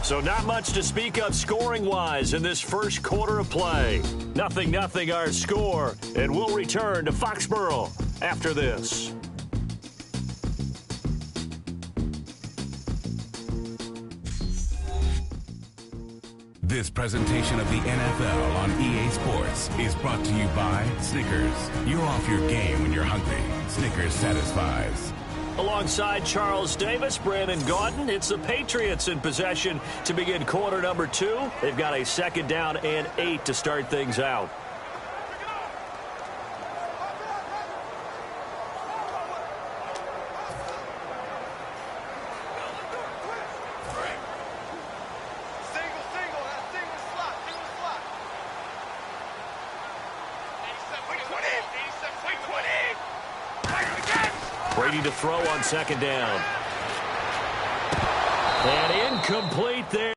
So not much to speak of scoring-wise in this first quarter of play. 0-0 our score, and we'll return to Foxborough after this. This presentation of the NFL on EA Sports is brought to you by Snickers. You're off your game when you're hungry. Snickers satisfies. Alongside Charles Davis, Brandon Gaudin, it's the Patriots in possession to begin quarter number 2. They've got a 2nd down and 8 to start things out. Brady to throw on 2nd down. Incomplete there.